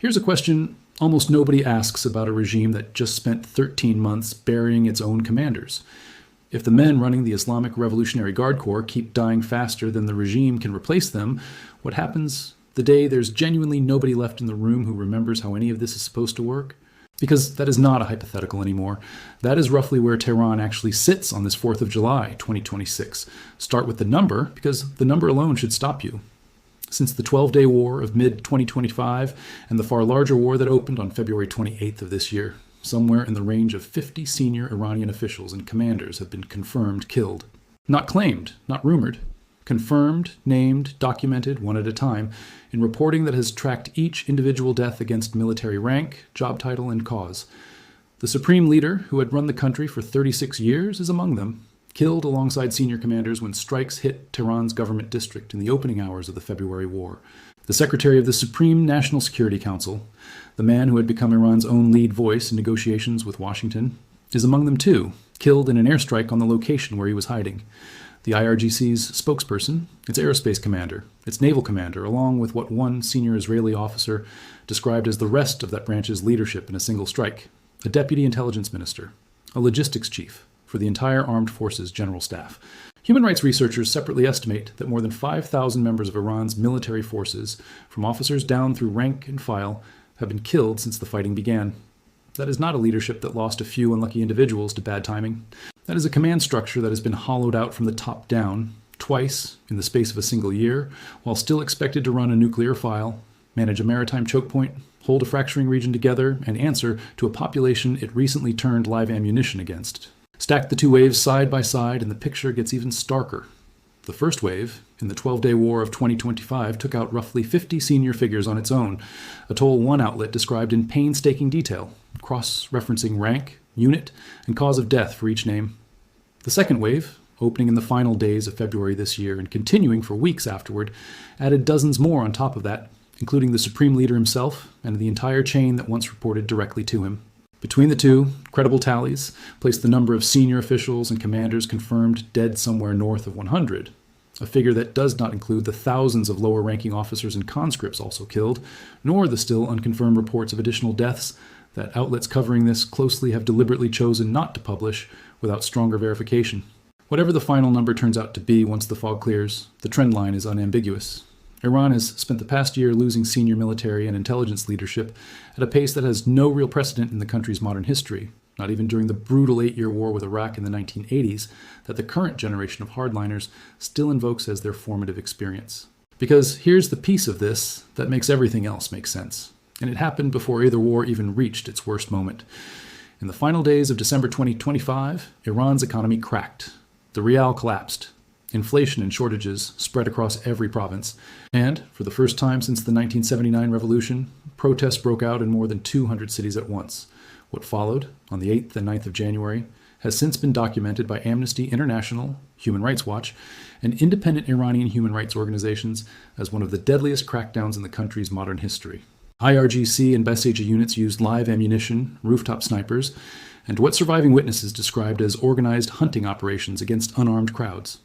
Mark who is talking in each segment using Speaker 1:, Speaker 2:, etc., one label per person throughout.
Speaker 1: Here's a question almost nobody asks about a regime that just spent 13 months burying its own commanders. If the men running the Islamic Revolutionary Guard Corps keep dying faster than the regime can replace them, what happens the day there's genuinely nobody left in the room who remembers how any of this is supposed to work? Because that is not a hypothetical anymore. That is roughly where Tehran actually sits on this 4th of July, 2026. Start with the number, because the number alone should stop you. Since the 12-day war of mid-2025 and the far larger war that opened on February 28th of this year, somewhere in the range of 50 senior Iranian officials and commanders have been confirmed killed. Not claimed, not rumored. Confirmed, named, documented, one at a time, in reporting that has tracked each individual death against military rank, job title, and cause. The supreme leader, who had run the country for 36 years, is among them, killed alongside senior commanders when strikes hit Tehran's government district in the opening hours of the February war. The secretary of the Supreme National Security Council, the man who had become Iran's own lead voice in negotiations with Washington, is among them too, killed in an airstrike on the location where he was hiding. The IRGC's spokesperson, its aerospace commander, its naval commander, along with what one senior Israeli officer described as the rest of that branch's leadership in a single strike, a deputy intelligence minister, a logistics chief for the entire armed forces general staff. Human rights researchers separately estimate that more than 5,000 members of Iran's military forces, from officers down through rank and file, have been killed since the fighting began. That is not a leadership that lost a few unlucky individuals to bad timing. That is a command structure that has been hollowed out from the top down, twice in the space of a single year, while still expected to run a nuclear file, manage a maritime choke point, hold a fracturing region together, and answer to a population it recently turned live ammunition against. Stack the two waves side by side and the picture gets even starker. The first wave, in the 12-day war of 2025, took out roughly 50 senior figures on its own, a toll one outlet described in painstaking detail, cross-referencing rank, unit, and cause of death for each name. The second wave, opening in the final days of February this year and continuing for weeks afterward, added dozens more on top of that, including the supreme leader himself and the entire chain that once reported directly to him. Between the two, credible tallies placed the number of senior officials and commanders confirmed dead somewhere north of 100, a figure that does not include the thousands of lower-ranking officers and conscripts also killed, nor the still unconfirmed reports of additional deaths that outlets covering this closely have deliberately chosen not to publish without stronger verification. Whatever the final number turns out to be once the fog clears, the trend line is unambiguous. Iran has spent the past year losing senior military and intelligence leadership at a pace that has no real precedent in the country's modern history, not even during the brutal 8-year war with Iraq in the 1980s that the current generation of hardliners still invokes as their formative experience. Because here's the piece of this that makes everything else make sense, and it happened before either war even reached its worst moment. In the final days of December 2025, Iran's economy cracked. The rial collapsed. Inflation and shortages spread across every province, and, for the first time since the 1979 revolution, protests broke out in more than 200 cities at once. What followed, on the 8th and 9th of January, has since been documented by Amnesty International, Human Rights Watch, and independent Iranian human rights organizations as one of the deadliest crackdowns in the country's modern history. IRGC and Baseja units used live ammunition, rooftop snipers, and what surviving witnesses described as organized hunting operations against unarmed crowds.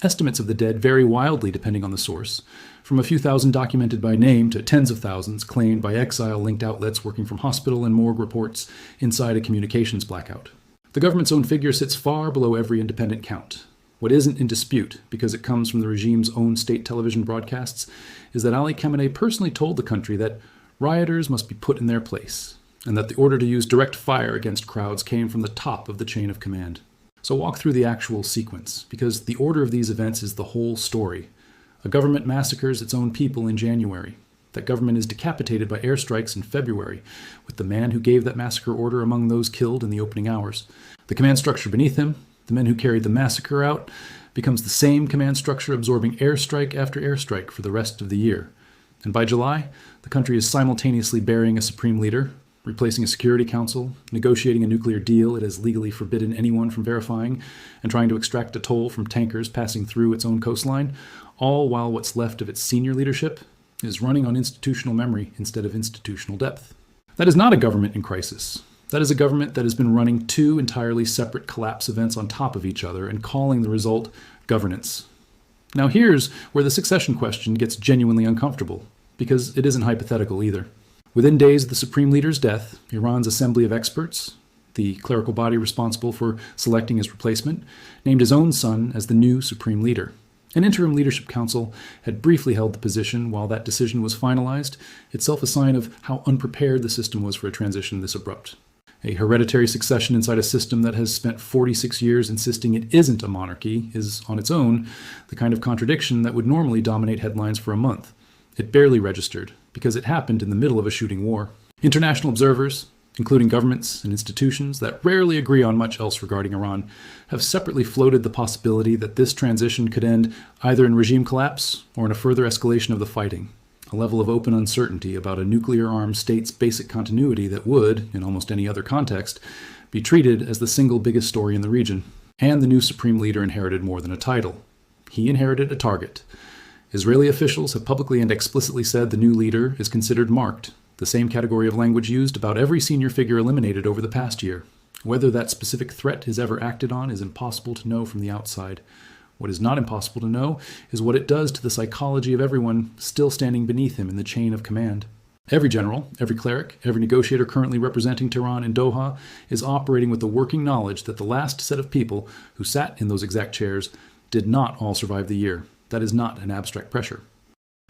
Speaker 1: Estimates of the dead vary wildly depending on the source, from a few thousand documented by name to tens of thousands claimed by exile-linked outlets working from hospital and morgue reports inside a communications blackout. The government's own figure sits far below every independent count. What isn't in dispute, because it comes from the regime's own state television broadcasts, is that Ali Khamenei personally told the country that rioters must be put in their place, and that the order to use direct fire against crowds came from the top of the chain of command. So walk through the actual sequence, because the order of these events is the whole story. A government massacres its own people in January. That government is decapitated by airstrikes in February, with the man who gave that massacre order among those killed in the opening hours. The command structure beneath him, the men who carried the massacre out, becomes the same command structure absorbing airstrike after airstrike for the rest of the year. And by July, the country is simultaneously burying a supreme leader, replacing a security council, negotiating a nuclear deal it has legally forbidden anyone from verifying, and trying to extract a toll from tankers passing through its own coastline, all while what's left of its senior leadership is running on institutional memory instead of institutional depth. That is not a government in crisis. That is a government that has been running two entirely separate collapse events on top of each other and calling the result governance. Now here's where the succession question gets genuinely uncomfortable, because it isn't hypothetical either. Within days of the Supreme Leader's death, Iran's Assembly of Experts, the clerical body responsible for selecting his replacement, named his own son as the new Supreme Leader. An interim leadership council had briefly held the position while that decision was finalized, itself a sign of how unprepared the system was for a transition this abrupt. A hereditary succession inside a system that has spent 46 years insisting it isn't a monarchy is, on its own, the kind of contradiction that would normally dominate headlines for a month. It barely registered, because it happened in the middle of a shooting war. International observers, including governments and institutions that rarely agree on much else regarding Iran, have separately floated the possibility that this transition could end either in regime collapse or in a further escalation of the fighting, a level of open uncertainty about a nuclear-armed state's basic continuity that would, in almost any other context, be treated as the single biggest story in the region. And the new supreme leader inherited more than a title. He inherited a target. Israeli officials have publicly and explicitly said the new leader is considered marked, the same category of language used about every senior figure eliminated over the past year. Whether that specific threat is ever acted on is impossible to know from the outside. What is not impossible to know is what it does to the psychology of everyone still standing beneath him in the chain of command. Every general, every cleric, every negotiator currently representing Tehran in Doha is operating with the working knowledge that the last set of people who sat in those exact chairs did not all survive the year. That is not an abstract pressure.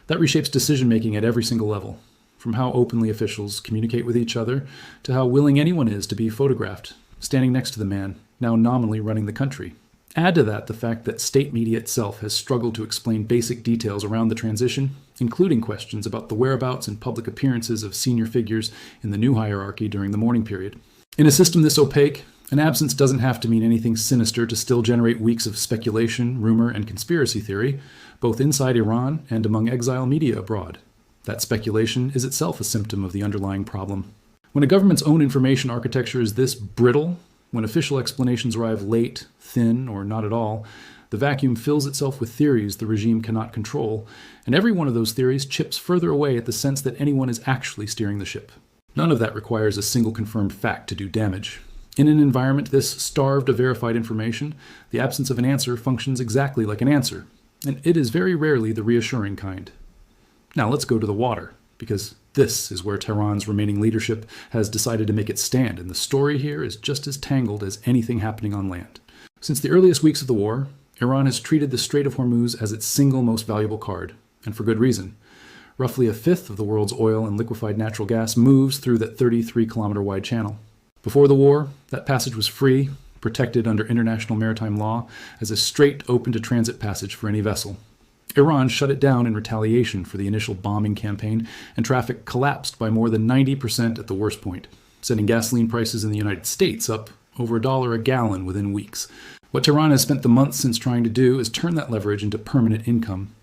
Speaker 1: That reshapes decision-making at every single level, from how openly officials communicate with each other to how willing anyone is to be photographed, standing next to the man now nominally running the country. Add to that the fact that state media itself has struggled to explain basic details around the transition, including questions about the whereabouts and public appearances of senior figures in the new hierarchy during the mourning period. In a system this opaque, an absence doesn't have to mean anything sinister to still generate weeks of speculation, rumor, and conspiracy theory, both inside Iran and among exile media abroad. That speculation is itself a symptom of the underlying problem. When a government's own information architecture is this brittle, when official explanations arrive late, thin, or not at all, the vacuum fills itself with theories the regime cannot control, and every one of those theories chips further away at the sense that anyone is actually steering the ship. None of that requires a single confirmed fact to do damage. In an environment this starved of verified information, the absence of an answer functions exactly like an answer, and it is very rarely the reassuring kind. Now let's go to the water, because this is where Tehran's remaining leadership has decided to make its stand, and the story here is just as tangled as anything happening on land. Since the earliest weeks of the war, Iran has treated the Strait of Hormuz as its single most valuable card, and for good reason. Roughly a fifth of the world's oil and liquefied natural gas moves through that 33-kilometer-wide channel. Before the war, that passage was free, protected under international maritime law, as a straight, open-to-transit passage for any vessel. Iran shut it down in retaliation for the initial bombing campaign, and traffic collapsed by more than 90% at the worst point, sending gasoline prices in the United States up over $1 a gallon within weeks. What Tehran has spent the months since trying to do is turn that leverage into permanent income.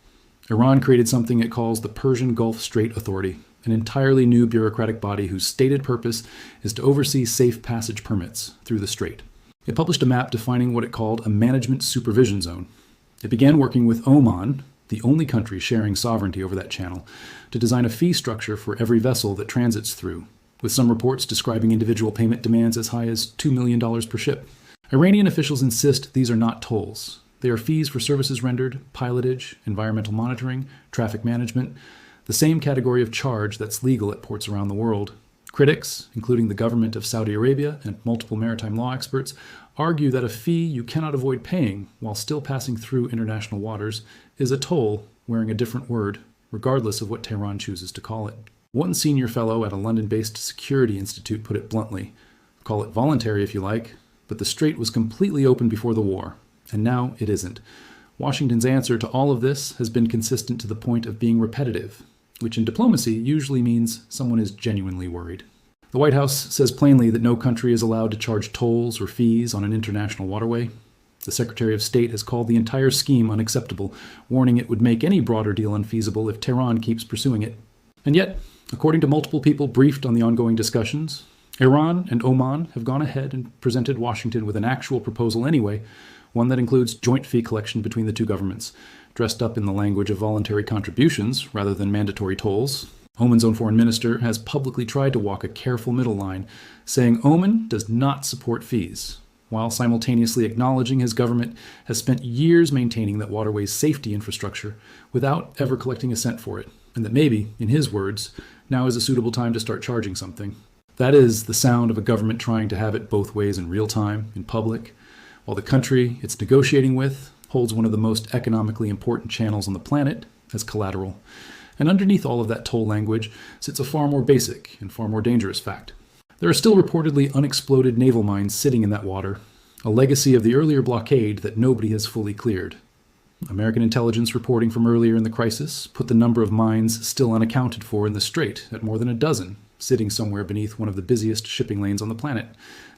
Speaker 1: Iran created something it calls the Persian Gulf Strait Authority, an entirely new bureaucratic body whose stated purpose is to oversee safe passage permits through the strait. It published a map defining what it called a management supervision zone. It began working with Oman, the only country sharing sovereignty over that channel, to design a fee structure for every vessel that transits through, with some reports describing individual payment demands as high as $2 million per ship. Iranian officials insist these are not tolls. They are fees for services rendered, pilotage, environmental monitoring, traffic management, the same category of charge that's legal at ports around the world. Critics, including the government of Saudi Arabia and multiple maritime law experts, argue that a fee you cannot avoid paying while still passing through international waters is a toll wearing a different word, regardless of what Tehran chooses to call it. One senior fellow at a London-based security institute put it bluntly, call it voluntary if you like, but the strait was completely open before the war, and now it isn't. Washington's answer to all of this has been consistent to the point of being repetitive, which in diplomacy usually means someone is genuinely worried. The White House says plainly that no country is allowed to charge tolls or fees on an international waterway. The Secretary of State has called the entire scheme unacceptable, warning it would make any broader deal unfeasible if Tehran keeps pursuing it. And yet, according to multiple people briefed on the ongoing discussions, Iran and Oman have gone ahead and presented Washington with an actual proposal anyway, one that includes joint fee collection between the two governments, dressed up in the language of voluntary contributions rather than mandatory tolls. Oman's own foreign minister has publicly tried to walk a careful middle line, saying Oman does not support fees, while simultaneously acknowledging his government has spent years maintaining that waterway's safety infrastructure without ever collecting a cent for it, and that maybe, in his words, now is a suitable time to start charging something. That is the sound of a government trying to have it both ways in real time, in public, while the country it's negotiating with holds one of the most economically important channels on the planet as collateral. And underneath all of that toll language sits a far more basic and far more dangerous fact. There are still reportedly unexploded naval mines sitting in that water, a legacy of the earlier blockade that nobody has fully cleared. American intelligence reporting from earlier in the crisis put the number of mines still unaccounted for in the Strait at more than a dozen, sitting somewhere beneath one of the busiest shipping lanes on the planet,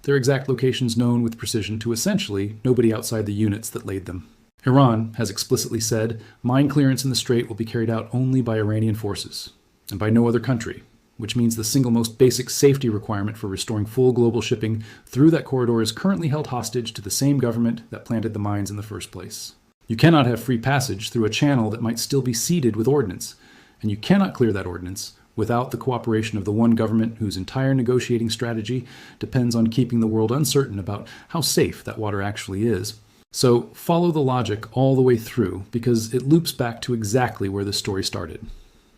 Speaker 1: their exact locations known with precision to essentially nobody outside the units that laid them. Iran has explicitly said mine clearance in the Strait will be carried out only by Iranian forces, and by no other country, which means the single most basic safety requirement for restoring full global shipping through that corridor is currently held hostage to the same government that planted the mines in the first place. You cannot have free passage through a channel that might still be seeded with ordnance, and you cannot clear that ordnance without the cooperation of the one government whose entire negotiating strategy depends on keeping the world uncertain about how safe that water actually is. So follow the logic all the way through, because it loops back to exactly where this story started.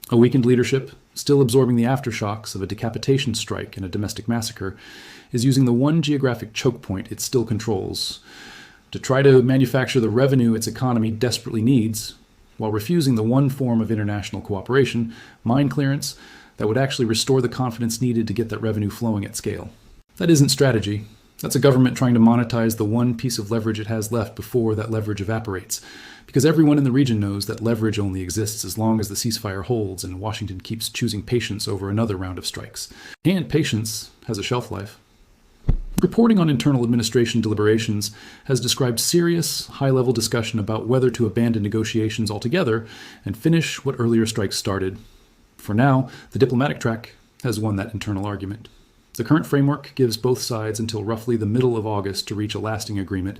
Speaker 1: A weakened leadership, still absorbing the aftershocks of a decapitation strike and a domestic massacre, is using the one geographic choke point it still controls to try to manufacture the revenue its economy desperately needs, while refusing the one form of international cooperation, mine clearance, that would actually restore the confidence needed to get that revenue flowing at scale. That isn't strategy. That's a government trying to monetize the one piece of leverage it has left before that leverage evaporates. Because everyone in the region knows that leverage only exists as long as the ceasefire holds and Washington keeps choosing patience over another round of strikes. And patience has a shelf life. Reporting on internal administration deliberations has described serious, high-level discussion about whether to abandon negotiations altogether and finish what earlier strikes started. For now, the diplomatic track has won that internal argument. The current framework gives both sides until roughly the middle of August to reach a lasting agreement,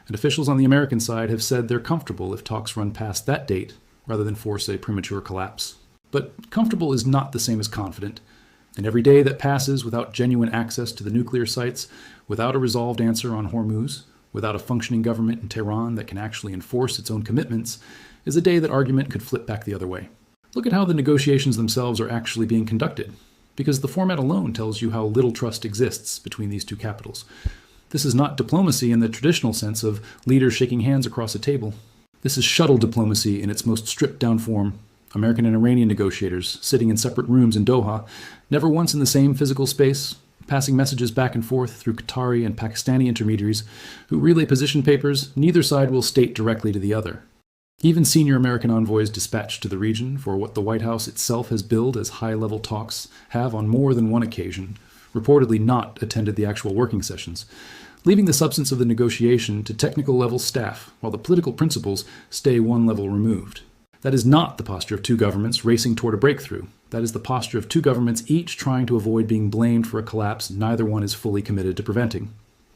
Speaker 1: and officials on the American side have said they're comfortable if talks run past that date rather than force a premature collapse. But comfortable is not the same as confident. And every day that passes without genuine access to the nuclear sites, without a resolved answer on Hormuz, without a functioning government in Tehran that can actually enforce its own commitments, is a day that argument could flip back the other way. Look at how the negotiations themselves are actually being conducted, because the format alone tells you how little trust exists between these two capitals. This is not diplomacy in the traditional sense of leaders shaking hands across a table. This is shuttle diplomacy in its most stripped-down form. American and Iranian negotiators, sitting in separate rooms in Doha, never once in the same physical space, passing messages back and forth through Qatari and Pakistani intermediaries who relay position papers neither side will state directly to the other. Even senior American envoys dispatched to the region for what the White House itself has billed as high-level talks have on more than one occasion reportedly not attended the actual working sessions, leaving the substance of the negotiation to technical-level staff while the political principles stay one level removed. That is not the posture of two governments racing toward a breakthrough. That is the posture of two governments each trying to avoid being blamed for a collapse neither one is fully committed to preventing.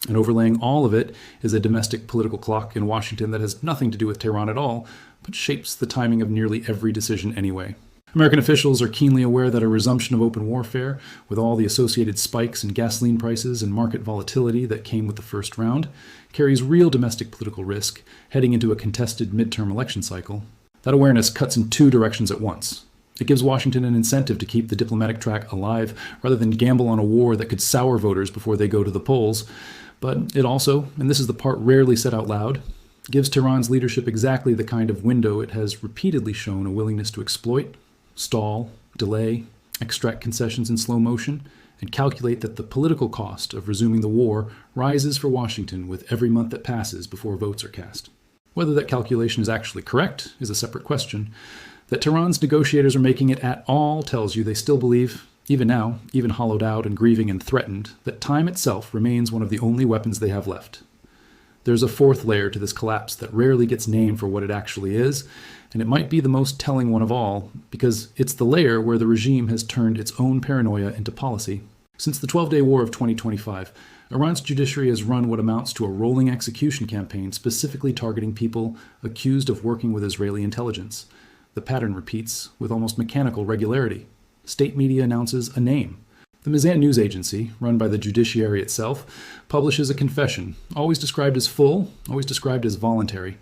Speaker 1: And overlaying all of it is a domestic political clock in Washington that has nothing to do with Tehran at all, but shapes the timing of nearly every decision anyway. American officials are keenly aware that a resumption of open warfare, with all the associated spikes in gasoline prices and market volatility that came with the first round, carries real domestic political risk heading into a contested midterm election cycle. That awareness cuts in two directions at once. It gives Washington an incentive to keep the diplomatic track alive rather than gamble on a war that could sour voters before they go to the polls. But it also, and this is the part rarely said out loud, gives Tehran's leadership exactly the kind of window it has repeatedly shown a willingness to exploit, stall, delay, extract concessions in slow motion, and calculate that the political cost of resuming the war rises for Washington with every month that passes before votes are cast. Whether that calculation is actually correct is a separate question. That Tehran's negotiators are making it at all tells you they still believe, even now, even hollowed out and grieving and threatened, that time itself remains one of the only weapons they have left. There's a fourth layer to this collapse that rarely gets named for what it actually is, and it might be the most telling one of all, because it's the layer where the regime has turned its own paranoia into policy. Since the 12-day war of 2025, Iran's judiciary has run what amounts to a rolling execution campaign specifically targeting people accused of working with Israeli intelligence. The pattern repeats with almost mechanical regularity. State media announces a name. The Mizan news agency, run by the judiciary itself, publishes a confession, always described as full, always described as voluntary.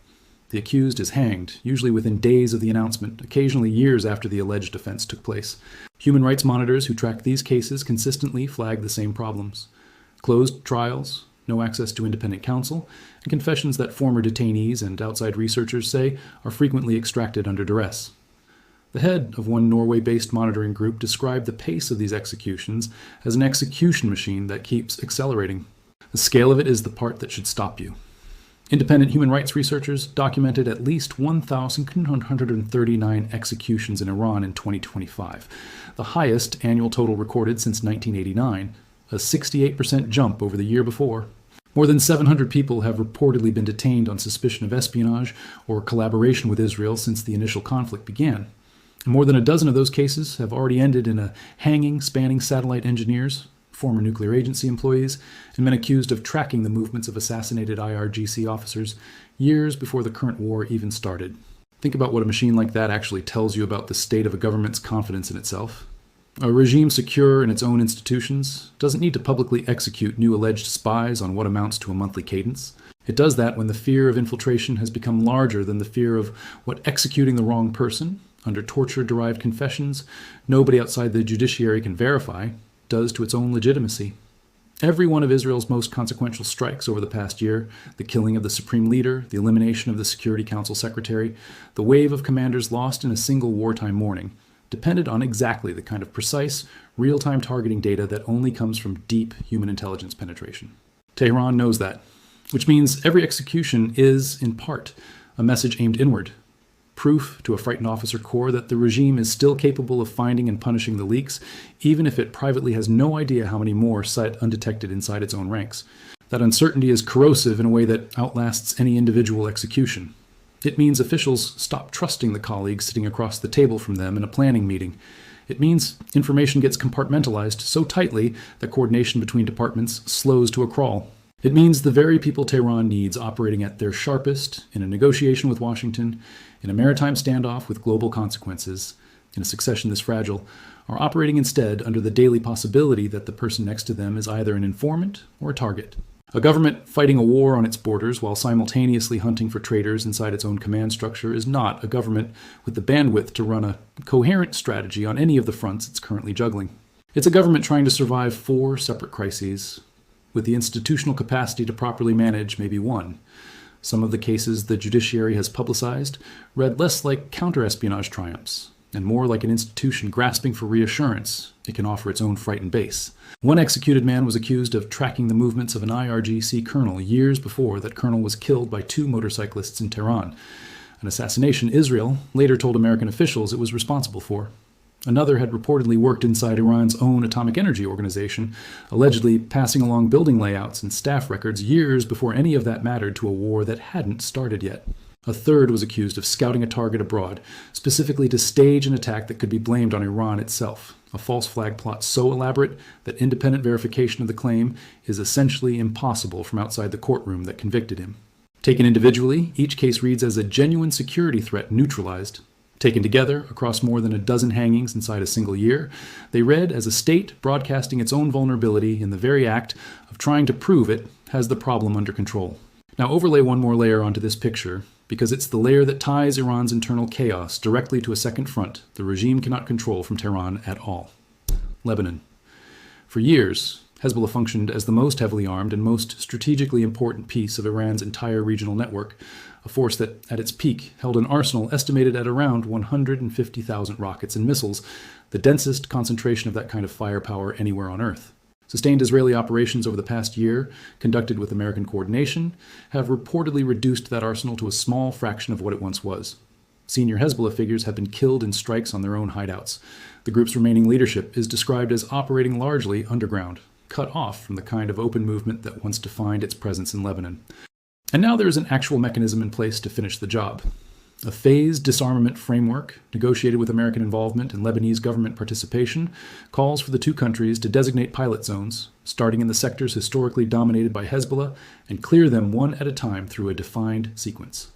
Speaker 1: The accused is hanged, usually within days of the announcement, occasionally years after the alleged offense took place. Human rights monitors who track these cases consistently flag the same problems: closed trials, no access to independent counsel, and confessions that former detainees and outside researchers say are frequently extracted under duress. The head of one Norway-based monitoring group described the pace of these executions as an execution machine that keeps accelerating. The scale of it is the part that should stop you. Independent human rights researchers documented at least 1,139 executions in Iran in 2025, the highest annual total recorded since 1989, a 68% jump over the year before. More than 700 people have reportedly been detained on suspicion of espionage or collaboration with Israel since the initial conflict began. And more than a dozen of those cases have already ended in a hanging spanning satellite engineers, former nuclear agency employees, and men accused of tracking the movements of assassinated IRGC officers years before the current war even started. Think about what a machine like that actually tells you about the state of a government's confidence in itself. A regime secure in its own institutions doesn't need to publicly execute new alleged spies on what amounts to a monthly cadence. It does that when the fear of infiltration has become larger than the fear of what executing the wrong person, under torture-derived confessions nobody outside the judiciary can verify, does to its own legitimacy. Every one of Israel's most consequential strikes over the past year, the killing of the supreme leader, the elimination of the Security Council secretary, the wave of commanders lost in a single wartime morning, depended on exactly the kind of precise, real-time targeting data that only comes from deep human intelligence penetration. Tehran knows that, which means every execution is, in part, a message aimed inward. Proof to a frightened officer corps that the regime is still capable of finding and punishing the leaks, even if it privately has no idea how many more sit undetected inside its own ranks. That uncertainty is corrosive in a way that outlasts any individual execution. It means officials stop trusting the colleagues sitting across the table from them in a planning meeting. It means information gets compartmentalized so tightly that coordination between departments slows to a crawl. It means the very people Tehran needs operating at their sharpest in a negotiation with Washington, in a maritime standoff with global consequences, in a succession this fragile, are operating instead under the daily possibility that the person next to them is either an informant or a target. A government fighting a war on its borders while simultaneously hunting for traitors inside its own command structure is not a government with the bandwidth to run a coherent strategy on any of the fronts it's currently juggling. It's a government trying to survive 4 separate crises, with the institutional capacity to properly manage maybe one. Some of the cases the judiciary has publicized read less like counter-espionage triumphs, and more like an institution grasping for reassurance it can offer its own frightened base. One executed man was accused of tracking the movements of an IRGC colonel years before that colonel was killed by 2 motorcyclists in Tehran, an assassination Israel later told American officials it was responsible for. Another had reportedly worked inside Iran's own atomic energy organization, allegedly passing along building layouts and staff records years before any of that mattered to a war that hadn't started yet. A third was accused of scouting a target abroad, specifically to stage an attack that could be blamed on Iran itself, a false flag plot so elaborate that independent verification of the claim is essentially impossible from outside the courtroom that convicted him. Taken individually, each case reads as a genuine security threat neutralized. Taken together, across more than a dozen hangings inside a single year, they read as a state broadcasting its own vulnerability in the very act of trying to prove it has the problem under control. Now overlay one more layer onto this picture, because it's the layer that ties Iran's internal chaos directly to a second front the regime cannot control from Tehran at all: Lebanon. For years, Hezbollah functioned as the most heavily armed and most strategically important piece of Iran's entire regional network, a force that, at its peak, held an arsenal estimated at around 150,000 rockets and missiles, the densest concentration of that kind of firepower anywhere on Earth. Sustained Israeli operations over the past year, conducted with American coordination, have reportedly reduced that arsenal to a small fraction of what it once was. Senior Hezbollah figures have been killed in strikes on their own hideouts. The group's remaining leadership is described as operating largely underground, cut off from the kind of open movement that once defined its presence in Lebanon. And now there is an actual mechanism in place to finish the job. A phased disarmament framework, negotiated with American involvement and Lebanese government participation, calls for the 2 countries to designate pilot zones, starting in the sectors historically dominated by Hezbollah, and clear them one at a time through a defined sequence.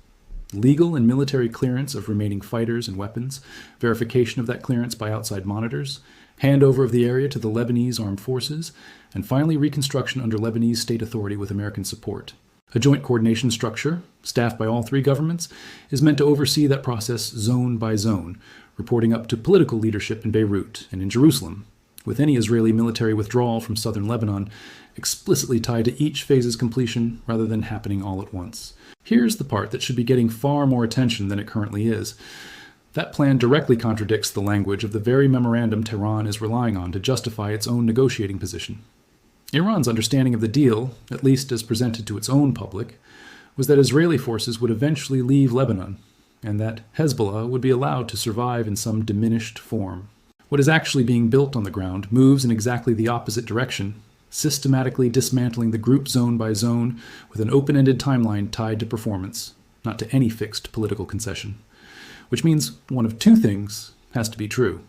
Speaker 1: Legal and military clearance of remaining fighters and weapons, verification of that clearance by outside monitors, handover of the area to the Lebanese armed forces, and finally reconstruction under Lebanese state authority with American support. A joint coordination structure, staffed by all three governments, is meant to oversee that process zone by zone, reporting up to political leadership in Beirut and in Jerusalem, with any Israeli military withdrawal from southern Lebanon explicitly tied to each phase's completion rather than happening all at once. Here's the part that should be getting far more attention than it currently is. That plan directly contradicts the language of the very memorandum Tehran is relying on to justify its own negotiating position. Iran's understanding of the deal, at least as presented to its own public, was that Israeli forces would eventually leave Lebanon, and that Hezbollah would be allowed to survive in some diminished form. What is actually being built on the ground moves in exactly the opposite direction, systematically dismantling the group zone by zone with an open-ended timeline tied to performance, not to any fixed political concession. Which means one of two things has to be true.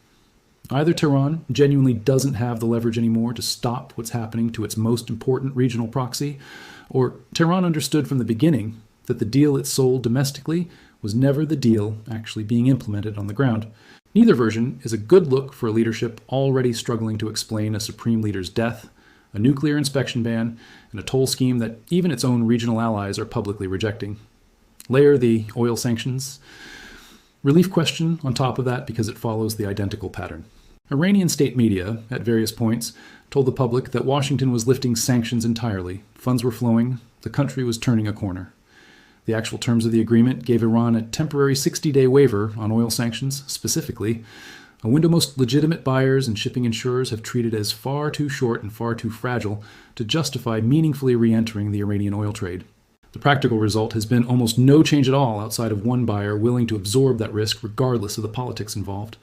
Speaker 1: Either Tehran genuinely doesn't have the leverage anymore to stop what's happening to its most important regional proxy, or Tehran understood from the beginning that the deal it sold domestically was never the deal actually being implemented on the ground. Neither version is a good look for a leadership already struggling to explain a supreme leader's death, a nuclear inspection ban, and a toll scheme that even its own regional allies are publicly rejecting. Layer the oil sanctions relief question on top of that because it follows the identical pattern. Iranian state media, at various points, told the public that Washington was lifting sanctions entirely, funds were flowing, the country was turning a corner. The actual terms of the agreement gave Iran a temporary 60-day waiver on oil sanctions, specifically, a window most legitimate buyers and shipping insurers have treated as far too short and far too fragile to justify meaningfully re-entering the Iranian oil trade. The practical result has been almost no change at all outside of one buyer willing to absorb that risk regardless of the politics involved.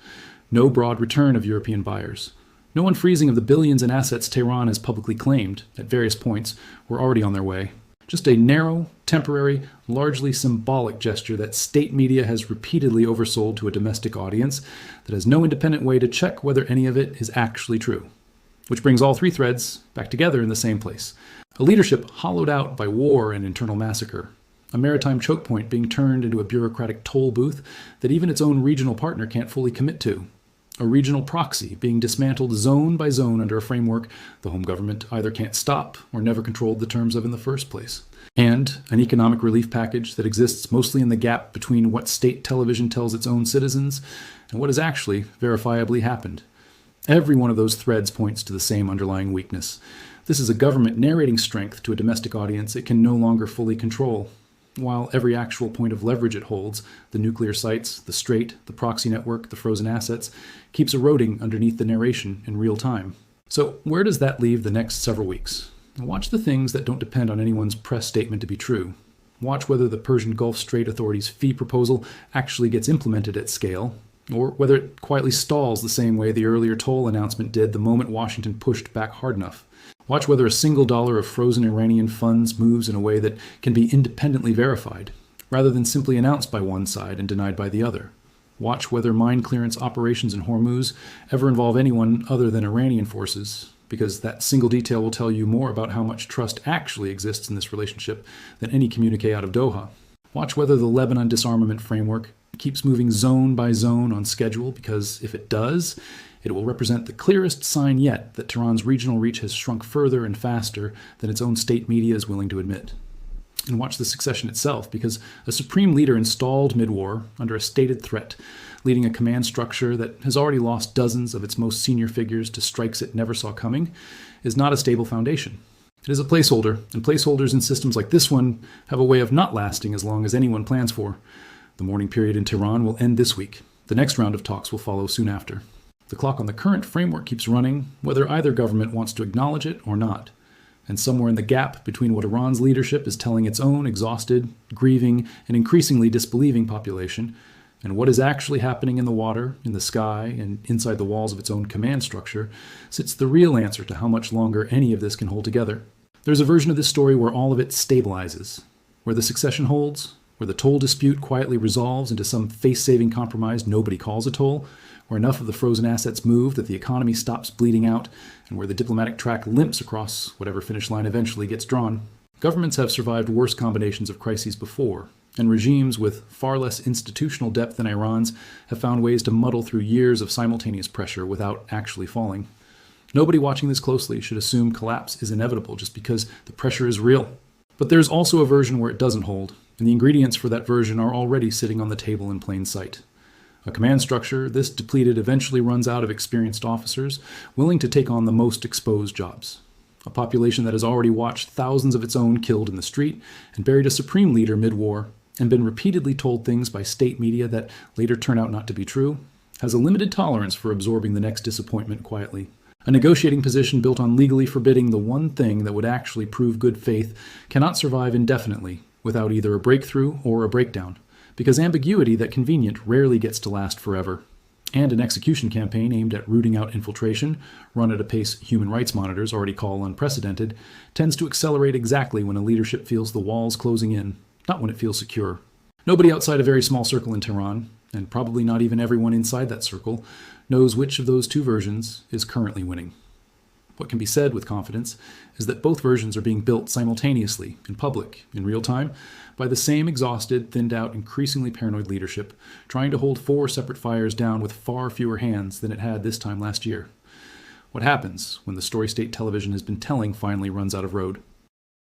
Speaker 1: No broad return of European buyers. No unfreezing of the billions in assets Tehran has publicly claimed, at various points, were already on their way. Just a narrow, temporary, largely symbolic gesture that state media has repeatedly oversold to a domestic audience that has no independent way to check whether any of it is actually true. Which brings all three threads back together in the same place. A leadership hollowed out by war and internal massacre. A maritime choke point being turned into a bureaucratic toll booth that even its own regional partner can't fully commit to. A regional proxy being dismantled zone by zone under a framework the home government either can't stop or never controlled the terms of in the first place. And an economic relief package that exists mostly in the gap between what state television tells its own citizens and what has actually verifiably happened. Every one of those threads points to the same underlying weakness. This is a government narrating strength to a domestic audience it can no longer fully control, while every actual point of leverage it holds, the nuclear sites, the Strait, the proxy network, the frozen assets, keeps eroding underneath the narration in real time. So where does that leave the next several weeks? Watch the things that don't depend on anyone's press statement to be true. Watch whether the Persian Gulf Strait Authority's fee proposal actually gets implemented at scale, or whether it quietly stalls the same way the earlier toll announcement did the moment Washington pushed back hard enough. Watch whether a single dollar of frozen Iranian funds moves in a way that can be independently verified, rather than simply announced by one side and denied by the other. Watch whether mine clearance operations in Hormuz ever involve anyone other than Iranian forces, because that single detail will tell you more about how much trust actually exists in this relationship than any communique out of Doha. Watch whether the Lebanon disarmament framework keeps moving zone by zone on schedule, because if it does, it will represent the clearest sign yet that Tehran's regional reach has shrunk further and faster than its own state media is willing to admit. And watch the succession itself, because a supreme leader installed mid-war under a stated threat, leading a command structure that has already lost dozens of its most senior figures to strikes it never saw coming, is not a stable foundation. It is a placeholder, and placeholders in systems like this one have a way of not lasting as long as anyone plans for. The mourning period in Tehran will end this week. The next round of talks will follow soon after. The clock on the current framework keeps running, whether either government wants to acknowledge it or not. And somewhere in the gap between what Iran's leadership is telling its own exhausted, grieving, and increasingly disbelieving population, and what is actually happening in the water, in the sky, and inside the walls of its own command structure, sits the real answer to how much longer any of this can hold together. There's a version of this story where all of it stabilizes, where the succession holds, where the toll dispute quietly resolves into some face-saving compromise nobody calls a toll, where enough of the frozen assets move that the economy stops bleeding out, and where the diplomatic track limps across whatever finish line eventually gets drawn. Governments have survived worse combinations of crises before, and regimes with far less institutional depth than Iran's have found ways to muddle through years of simultaneous pressure without actually falling. Nobody watching this closely should assume collapse is inevitable just because the pressure is real. But there's also a version where it doesn't hold, and the ingredients for that version are already sitting on the table in plain sight. A command structure, this depleted eventually runs out of experienced officers willing to take on the most exposed jobs. A population that has already watched thousands of its own killed in the street and buried a supreme leader mid-war and been repeatedly told things by state media that later turn out not to be true, has a limited tolerance for absorbing the next disappointment quietly. A negotiating position built on legally forbidding the one thing that would actually prove good faith cannot survive indefinitely without either a breakthrough or a breakdown, because ambiguity that convenient rarely gets to last forever. And an execution campaign aimed at rooting out infiltration, run at a pace human rights monitors already call unprecedented, tends to accelerate exactly when a leadership feels the walls closing in, not when it feels secure. Nobody outside a very small circle in Tehran, and probably not even everyone inside that circle, knows which of those two versions is currently winning. What can be said with confidence is that both versions are being built simultaneously, in public, in real time, by the same exhausted, thinned-out, increasingly paranoid leadership, trying to hold 4 separate fires down with far fewer hands than it had this time last year. What happens when the story state television has been telling finally runs out of road?